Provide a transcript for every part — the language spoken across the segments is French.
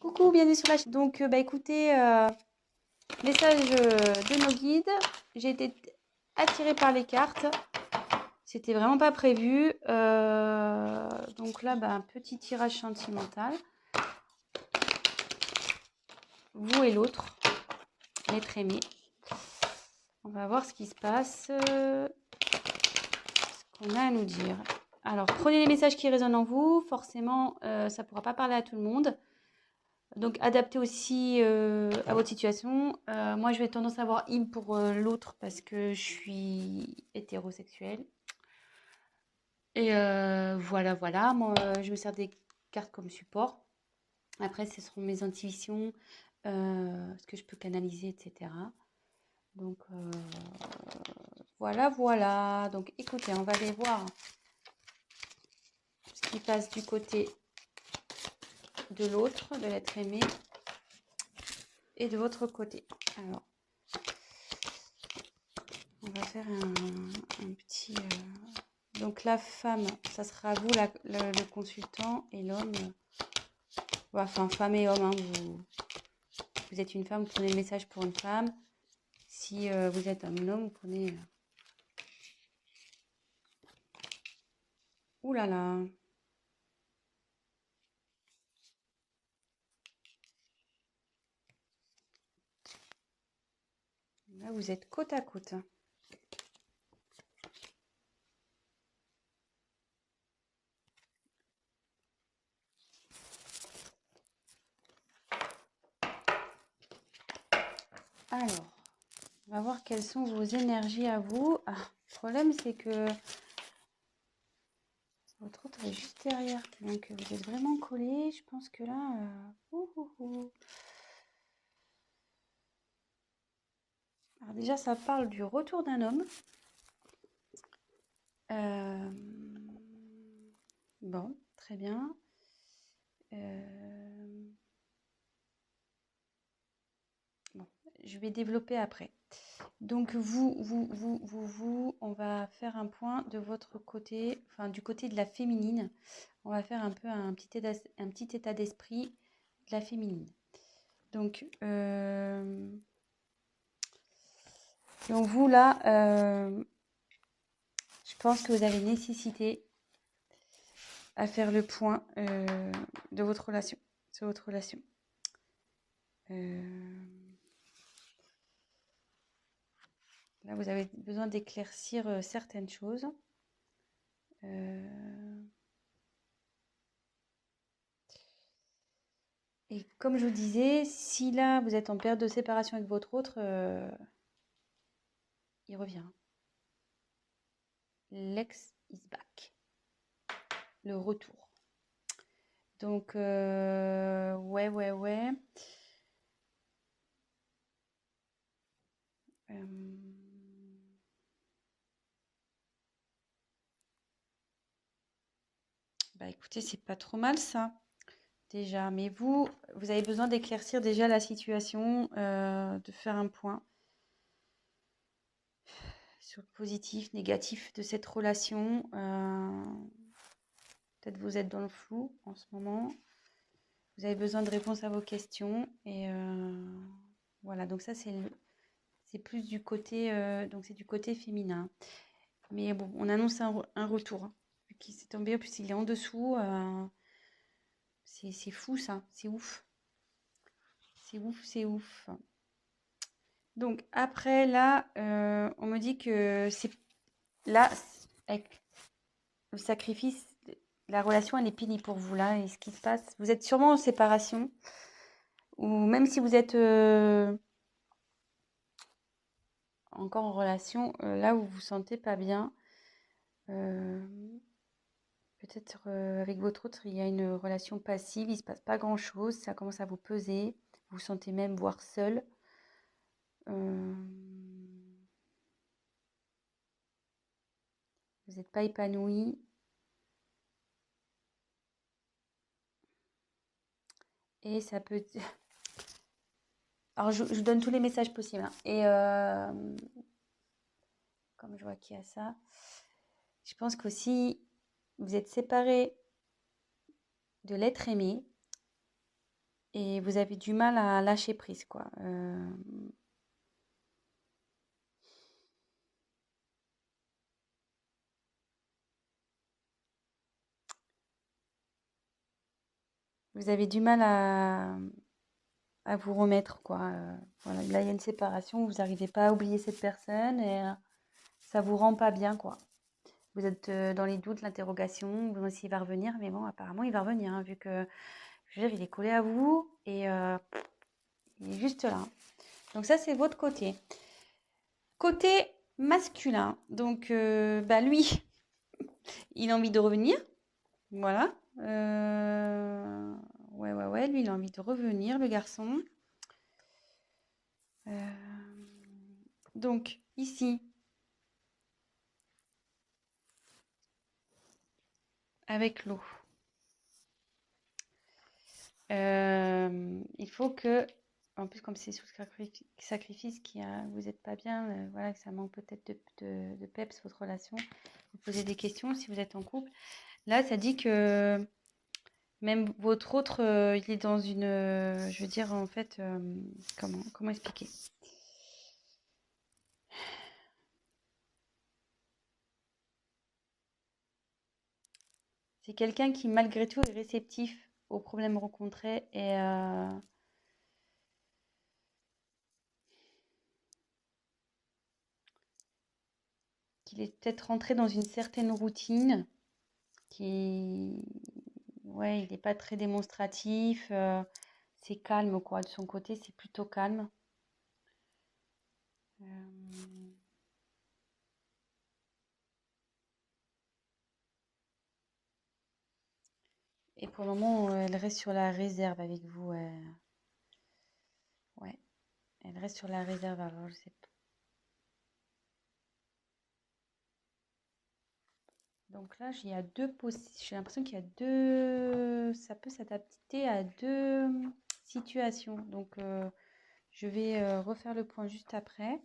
Coucou, bienvenue sur la chaîne. Donc, écoutez, message de nos guides. J'ai été attirée par les cartes. C'était vraiment pas prévu. Donc là, un petit tirage sentimental. Vous et l'autre, l'être aimé. On va voir ce qui se passe, ce qu'on a à nous dire. Alors, prenez les messages qui résonnent en vous. Forcément, ça ne pourra pas parler à tout le monde. Donc, adaptez aussi à votre situation. Moi, je vais tendance à avoir im pour l'autre parce que je suis hétérosexuelle. Et voilà. Moi, je me sers des cartes comme support. Après, ce seront mes intuitions, ce que je peux canaliser, etc. Donc, voilà. Donc, écoutez, on va aller voir ce qui passe du côté de l'autre, de l'être aimé, et de votre côté. Alors, on va faire un petit... Donc la femme, ça sera vous le consultant, et l'homme, enfin femme et homme, hein, vous êtes une femme, vous prenez le message pour une femme. Si vous êtes un homme, vous prenez... Ouh là là. Là, vous êtes côte à côte. Alors, on va voir quelles sont vos énergies à vous. Ah, le problème, c'est que votre autre est juste derrière. Donc, vous êtes vraiment collés. Je pense que là... Alors déjà, ça parle du retour d'un homme. Bon, très bien. Bon, je vais développer après. Donc on va faire un point de votre côté, enfin du côté de la féminine. On va faire un peu un petit état d'esprit de la féminine. Donc vous là, je pense que vous avez nécessité à faire le point de votre relation, sur votre relation. Là, vous avez besoin d'éclaircir certaines choses. Et comme je vous disais, si là, vous êtes en période de séparation avec votre autre, il revient. L'ex is back. Le retour. Donc, ouais. Écoutez, c'est pas trop mal ça, déjà. Mais vous avez besoin d'éclaircir déjà la situation, de faire un point sur le positif, négatif de cette relation. Peut-être vous êtes dans le flou en ce moment. Vous avez besoin de réponses à vos questions. Et voilà, donc ça, c'est plus du côté, donc c'est du côté féminin. Mais bon, on annonce un retour. Hein, qui s'est tombé, en plus il est en dessous. C'est fou ça, c'est ouf. C'est ouf. Donc après là, on me dit que c'est là, avec le sacrifice, la relation elle est finie pour vous là. Et ce qui se passe, vous êtes sûrement en séparation. Ou même si vous êtes encore en relation, là où vous vous sentez pas bien, peut-être avec votre autre, il y a une relation passive, il se passe pas grand-chose, ça commence à vous peser, vous vous sentez même voire seul. Vous n'êtes pas épanoui. Et ça peut... Alors, je vous donne tous les messages possibles. Hein. Et comme je vois qu'il y a ça, je pense qu'aussi, vous êtes séparés de l'être aimé. et vous avez du mal à lâcher prise, quoi. Vous avez du mal à vous remettre, quoi. Voilà, là, il y a une séparation, vous n'arrivez pas à oublier cette personne et ça vous rend pas bien, quoi. Vous êtes dans les doutes, l'interrogation, vous demandez s'il va revenir, mais bon, apparemment, il va revenir, hein, vu que, je veux dire, il est collé à vous et il est juste là. Donc ça, c'est votre côté. Côté masculin, donc bah lui, il a envie de revenir, voilà. Ouais, lui, il a envie de revenir, le garçon. Donc ici, avec l'eau, il faut que, en plus comme c'est sous sacrifice, vous n'êtes pas bien, voilà, que ça manque peut-être de peps votre relation, vous posez des questions si vous êtes en couple. Là, ça dit que même votre autre, il est dans une, je veux dire en fait, comment expliquer? C'est quelqu'un qui malgré tout est réceptif aux problèmes rencontrés et qu'il est peut-être rentré dans une certaine routine qui, ouais, il n'est pas très démonstratif, c'est calme quoi. De son côté, c'est plutôt calme. Euh, et pour le moment, elle reste sur la réserve avec vous. Ouais, elle reste sur la réserve. Alors, je sais pas. Donc là, il y a deux j'ai l'impression qu'il y a deux, ça peut s'adapter à deux situations. Donc, je vais refaire le point juste après.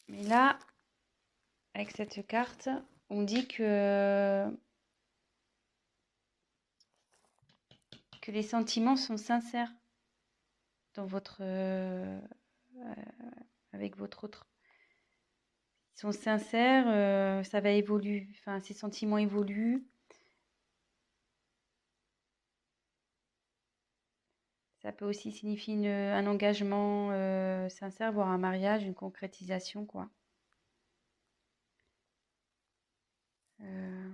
Mais là, avec cette carte, on dit que les sentiments sont sincères dans avec votre autre. Ils sont sincères, ça va évoluer, enfin, ces sentiments évoluent. Ça peut aussi signifier un engagement sincère, voire un mariage, une concrétisation, quoi. Euh,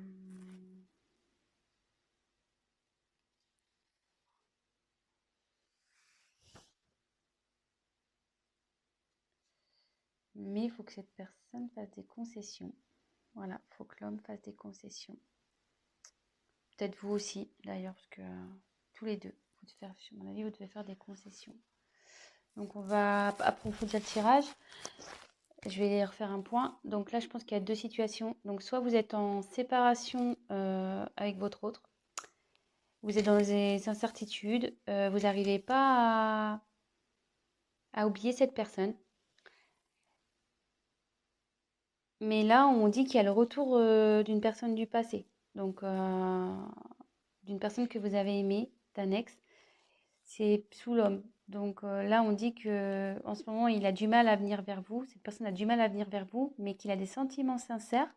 Mais il faut que cette personne fasse des concessions. Voilà, il faut que l'homme fasse des concessions. Peut-être vous aussi, d'ailleurs, parce que tous les deux, à mon avis, vous devez faire des concessions. Donc, on va approfondir le tirage. Je vais refaire un point. Donc là, je pense qu'il y a deux situations. Donc, soit vous êtes en séparation avec votre autre, vous êtes dans des incertitudes, vous n'arrivez pas à oublier cette personne. Mais là, on dit qu'il y a le retour d'une personne du passé. Donc, d'une personne que vous avez aimée, d'un ex. C'est sous l'homme. Donc là, on dit que en ce moment, il a du mal à venir vers vous. Cette personne a du mal à venir vers vous, mais qu'il a des sentiments sincères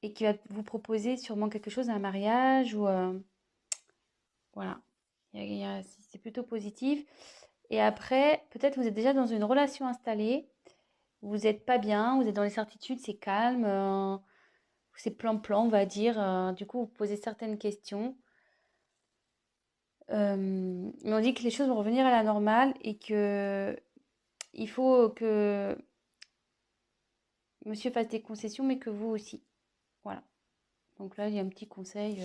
et qu'il va vous proposer sûrement quelque chose, un mariage ou voilà. C'est plutôt positif. Et après, peut-être vous êtes déjà dans une relation installée. Vous n'êtes pas bien, vous êtes dans les certitudes, c'est calme, c'est plan-plan, on va dire. Du coup, vous posez certaines questions. Mais on dit que les choses vont revenir à la normale et que il faut que monsieur fasse des concessions, mais que vous aussi. Voilà. Donc là, il y a un petit conseil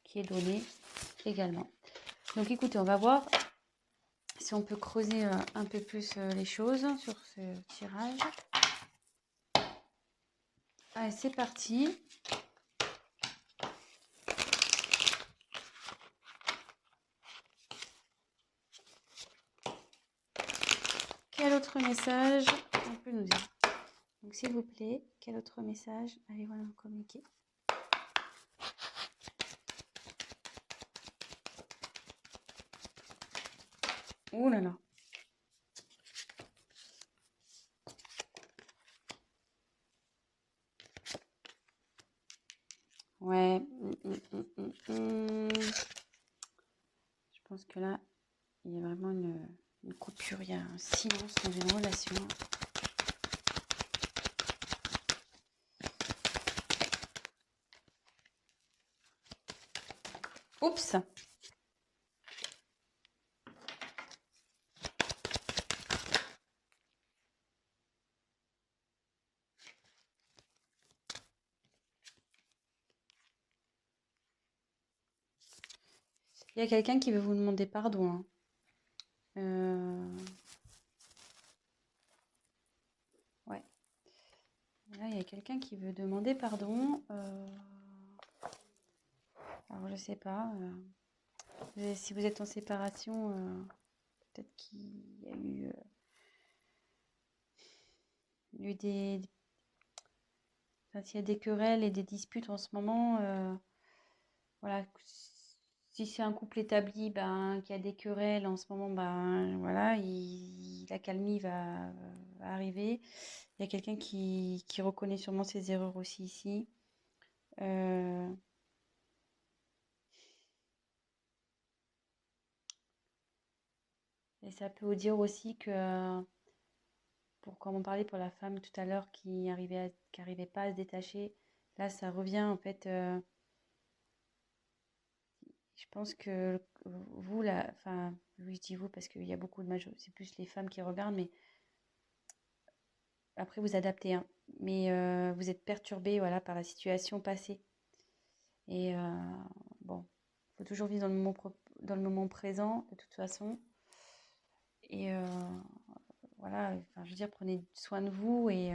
qui est donné également. Donc écoutez, on va voir si on peut creuser un peu plus les choses sur ce tirage. Allez, c'est parti. Quel autre message on peut nous dire? Donc s'il vous plaît, quel autre message allez-vous nous communiquer? Ouh là là. Ouais. Je pense que là, il y a vraiment une coupure, il y a un silence dans une relation. Oups! Il y a quelqu'un qui veut vous demander pardon, hein. Ouais. Là, il y a quelqu'un qui veut demander pardon. Alors, je sais pas. Si vous êtes en séparation, peut-être qu'il y a eu des... Enfin, s'il y a des querelles et des disputes en ce moment, voilà. Si c'est un couple établi, ben, qui a des querelles en ce moment, ben, voilà, l'accalmie va arriver. Il y a quelqu'un qui reconnaît sûrement ses erreurs aussi ici. Et ça peut vous dire aussi que, comme on parlait pour la femme tout à l'heure qui arrivait pas à se détacher, là ça revient en fait. Je pense que vous, là, enfin, oui, je dis vous parce qu'il y a beaucoup de c'est plus les femmes qui regardent, mais après vous adaptez, hein. Mais vous êtes perturbé, voilà, par la situation passée. Et bon, il faut toujours vivre dans le moment présent, de toute façon. Et voilà, enfin, je veux dire, prenez soin de vous et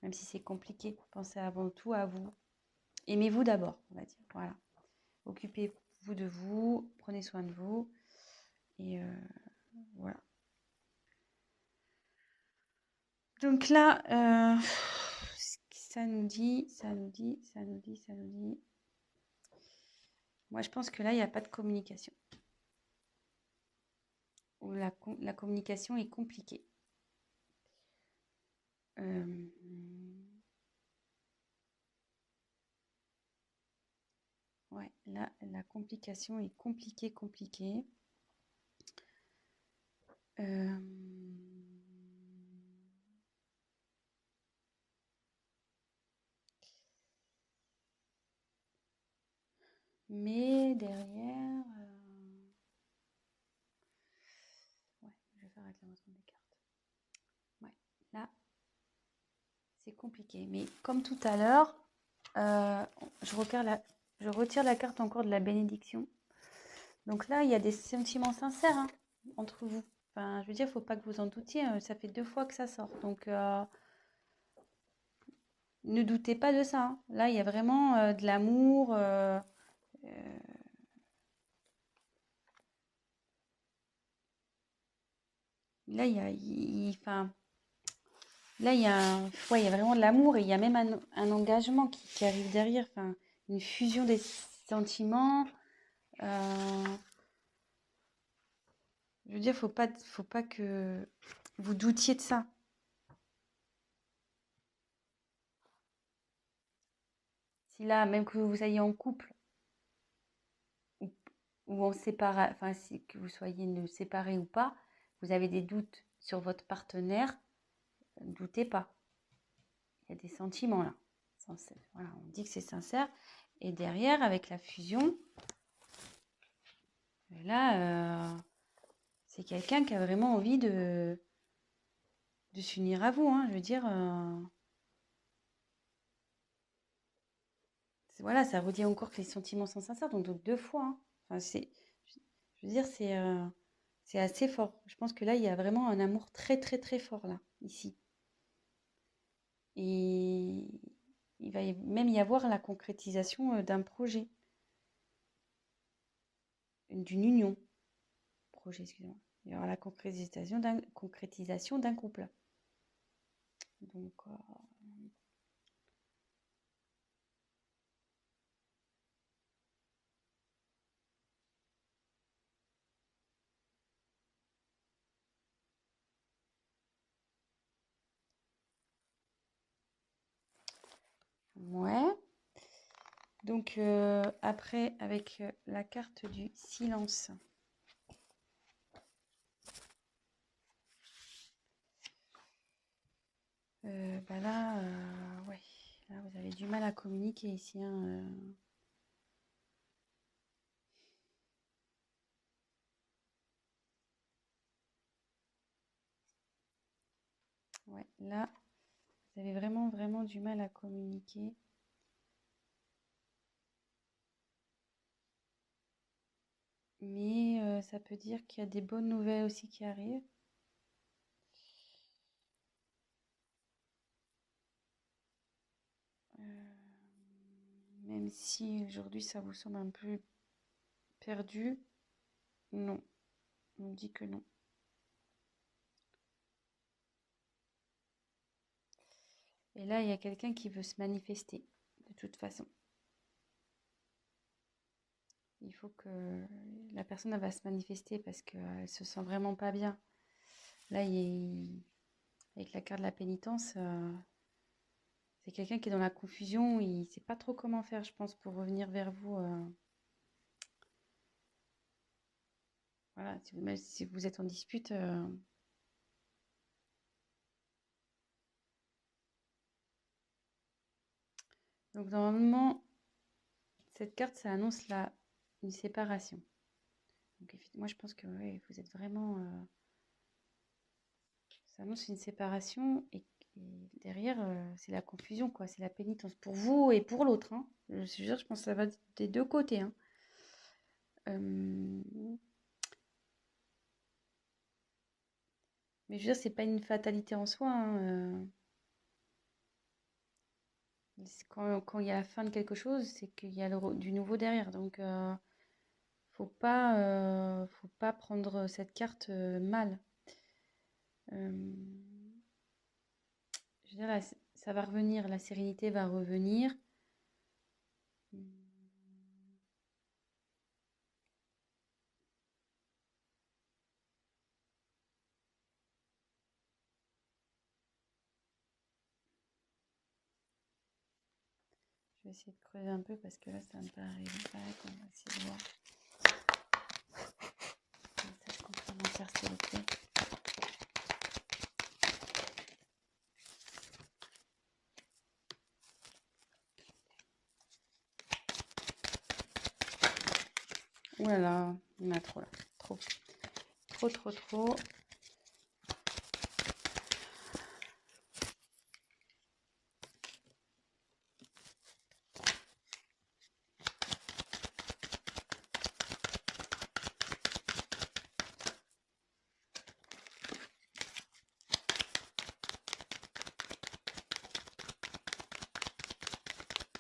même si c'est compliqué, pensez avant tout à vous. Aimez-vous d'abord, on va dire. Voilà. Occupez-vous de vous, prenez soin de vous. Et voilà. Donc là, ça nous dit. Moi, je pense que là, il n'y a pas de communication. Ou la communication est compliquée. Ouais, là, la complication est compliquée. Mais derrière, ouais, je vais faire réclamation des cartes. Ouais, là, c'est compliqué. Mais comme tout à l'heure, je retire la carte encore de la bénédiction. Donc là, il y a des sentiments sincères, hein, entre vous. Enfin, je veux dire, il ne faut pas que vous en doutiez. Ça fait 2 fois que ça sort. Donc, ne doutez pas de ça, hein. Là, il y a vraiment de l'amour. Là, enfin, là, ouais, il y a vraiment de l'amour et il y a même un engagement qui arrive derrière. Enfin, une fusion des sentiments. Je veux dire, faut pas que vous doutiez de ça. Si là, même que vous soyez en couple ou, ou en séparation, enfin, que vous soyez séparés ou pas, vous avez des doutes sur votre partenaire, ne doutez pas. Il y a des sentiments là. Voilà, on dit que c'est sincère. Et derrière, avec la fusion, là, c'est quelqu'un qui a vraiment envie de s'unir à vous, hein. Je veux dire, voilà, ça redit encore que les sentiments sont sincères, donc 2 fois, hein. Enfin, je veux dire, c'est assez fort. Je pense que là, il y a vraiment un amour très, très, très fort, là, ici. Et il va même y avoir la concrétisation d'un projet, d'une union. Projet, excusez-moi. Il y aura la concrétisation d'un couple. Donc, Ouais. Donc, après, avec la carte du silence. Bah là, ouais. Là, vous avez du mal à communiquer ici, hein, Ouais, là, vous avez vraiment, vraiment du mal à communiquer. Mais ça peut dire qu'il y a des bonnes nouvelles aussi qui arrivent. Même si aujourd'hui ça vous semble un peu perdu, non, on me dit que non. Et là, il y a quelqu'un qui veut se manifester, de toute façon. Il faut que la personne elle va se manifester parce qu'elle se sent vraiment pas bien. Là, avec la carte de la pénitence, c'est quelqu'un qui est dans la confusion. Il ne sait pas trop comment faire, je pense, pour revenir vers vous. Voilà, même si vous êtes en dispute. Donc, normalement, cette carte, ça annonce une séparation. Donc, moi, je pense que ouais, vous êtes vraiment... ça annonce une séparation et derrière, c'est la confusion, quoi. C'est la pénitence pour vous et pour l'autre, hein. Je pense que ça va des deux côtés, hein. Mais je veux dire, c'est pas une fatalité en soi, hein. Quand il y a la fin de quelque chose, c'est qu'il y a du nouveau derrière. Donc, faut pas prendre cette carte mal. Euh, je veux dire, là, ça va revenir, la sérénité va revenir. Je vais essayer de creuser un peu parce que là, ça me paraît vague. On va essayer de voir. Message complémentaire, s'il vous plaît. Ouh là là, il y en a trop là. Trop. Trop, trop, trop.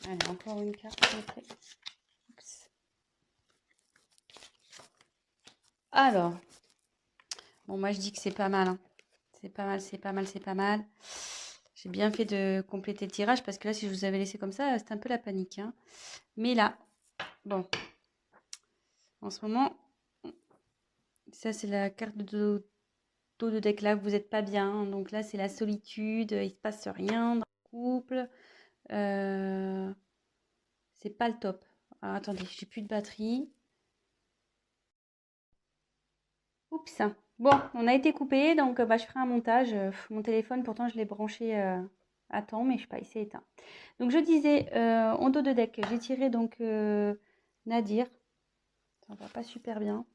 Allez, encore une carte, s'il vous plaît. Oups. Alors, bon, moi je dis que c'est pas mal, hein. C'est pas mal, c'est pas mal, c'est pas mal. J'ai bien fait de compléter le tirage parce que là, si je vous avais laissé comme ça, c'était un peu la panique, hein. Mais là, bon, en ce moment, ça c'est la carte de dos de deck là, vous n'êtes pas bien, hein. Donc là, c'est la solitude, il se passe rien dans le couple. C'est pas le top. Alors, attendez, j'ai plus de batterie. Oups. Bon, on a été coupé, donc bah, je ferai un montage. Mon téléphone, pourtant, je l'ai branché à temps, mais je sais pas, il s'est éteint. Donc, je disais, en dos de deck, j'ai tiré donc Nadir. Ça va pas super bien.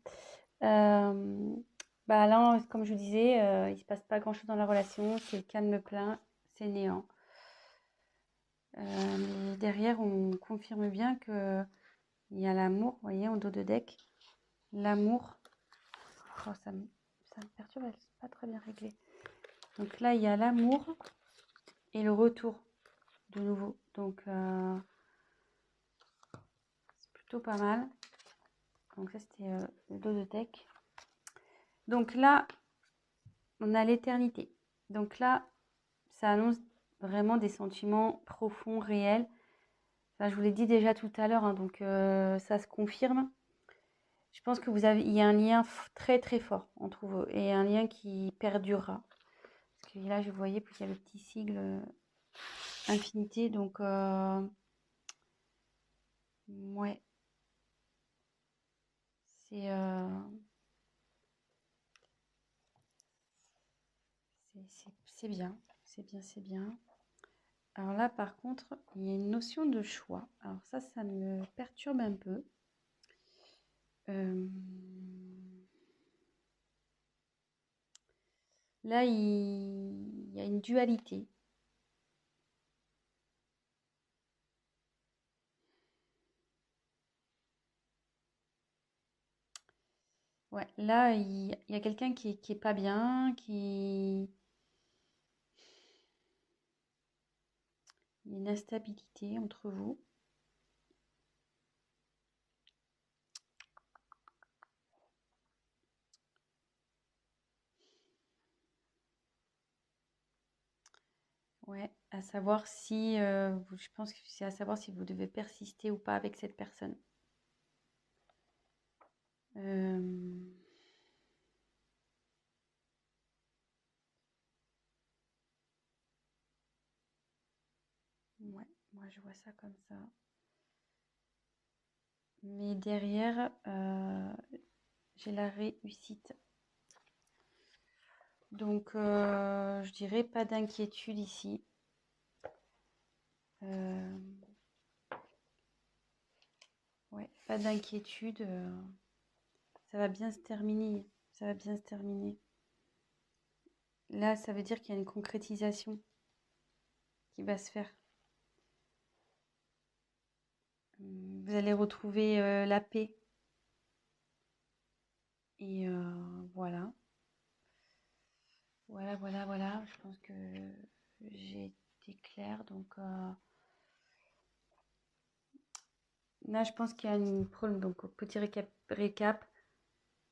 Bah là, comme je vous disais, il se passe pas grand-chose dans la relation. C'est calme plein, c'est néant. Mais derrière, on confirme bien que il y a l'amour, vous voyez, en dos de deck. L'amour. Oh, ça me perturbe, c'est pas très bien réglé. Donc là, il y a l'amour et le retour de nouveau. Donc, c'est plutôt pas mal. Donc ça, c'était le dos de deck. Donc là, on a l'éternité. Donc là, ça annonce vraiment des sentiments profonds, réels. Enfin, je vous l'ai dit déjà tout à l'heure, hein, donc ça se confirme. Je pense que il y a un lien très très fort entre vous et un lien qui perdurera. Parce que là, je voyais qu'il y a le petit sigle infinité. Donc, ouais, c'est c'est bien. C'est bien, c'est bien. Alors là, par contre, il y a une notion de choix. Alors ça me perturbe un peu. Là, il y a une dualité. Ouais, là, il y a quelqu'un qui est pas bien, il y a une instabilité entre vous. Ouais, à savoir si, je pense que c'est à savoir si vous devez persister ou pas avec cette personne. Euh, ouais, moi je vois ça comme ça. Mais derrière, j'ai la réussite. Donc, je dirais pas d'inquiétude ici. Ouais, pas d'inquiétude. Ça va bien se terminer. Ça va bien se terminer. Là, ça veut dire qu'il y a une concrétisation qui va se faire. Vous allez retrouver la paix. Et voilà. Voilà. Je pense que j'ai été claire. Donc là, je pense qu'il y a une problème. Donc, petit récap.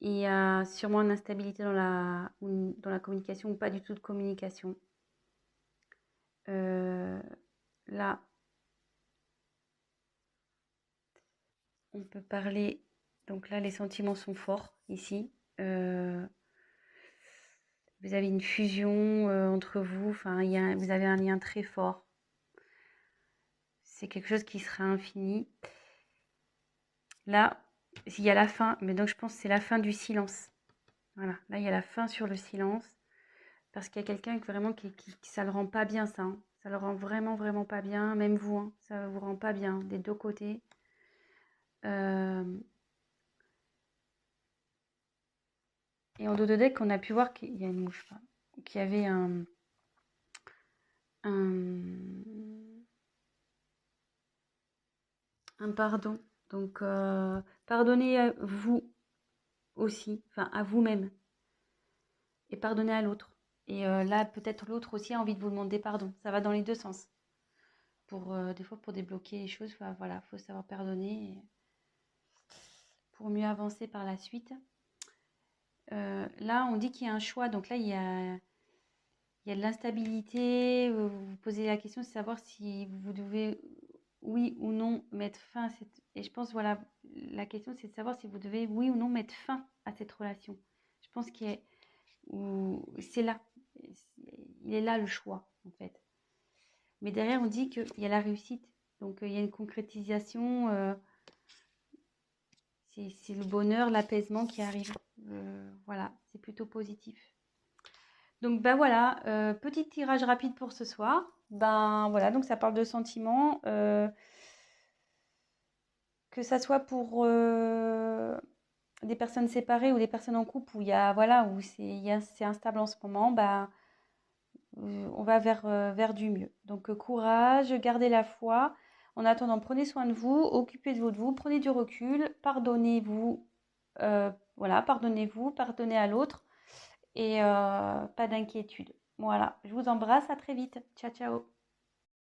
Il y a sûrement une instabilité dans la communication ou pas du tout de communication. Là, on peut parler. Donc là, les sentiments sont forts ici. Vous avez une fusion entre vous. Enfin, vous avez un lien très fort. C'est quelque chose qui sera infini. Là, il y a la fin. Mais donc, je pense que c'est la fin du silence. Voilà. Là, il y a la fin sur le silence. Parce qu'il y a quelqu'un vraiment qui ça le rend pas bien, ça. Hein. Ça le rend vraiment pas bien. Même vous, hein, ça vous rend pas bien des deux côtés. Et en dos de deck, on a pu voir qu'il y a une mouche, qu'il y avait un pardon. Donc, pardonnez à vous aussi, enfin à vous-même, et pardonnez à l'autre. Et là, peut-être l'autre aussi a envie de vous demander pardon. Ça va dans les deux sens. Des fois, pour débloquer les choses, voilà, faut savoir pardonner pour mieux avancer par la suite. Là, on dit qu'il y a un choix. Donc là, il y a de l'instabilité. Vous vous posez la question de savoir si vous devez, oui ou non, mettre fin à cette... Et je pense, voilà, la question, c'est de savoir si vous devez, oui ou non, mettre fin à cette relation. Je pense que c'est là. Il est là le choix, en fait. Mais derrière, on dit qu'il y a la réussite. Donc, il y a une concrétisation. C'est le bonheur, l'apaisement qui arrive. Voilà, c'est plutôt positif. Donc ben voilà, petit tirage rapide pour ce soir. Ben voilà, donc ça parle de sentiments. Que ça soit pour des personnes séparées ou des personnes en couple où il y a voilà où c'est instable en ce moment, ben on va vers du mieux. Donc courage, gardez la foi. En attendant, prenez soin de vous, occupez-vous de vous, prenez du recul, pardonnez-vous, voilà, pardonnez-vous, pardonnez à l'autre et pas d'inquiétude. Voilà, je vous embrasse, à très vite. Ciao, ciao.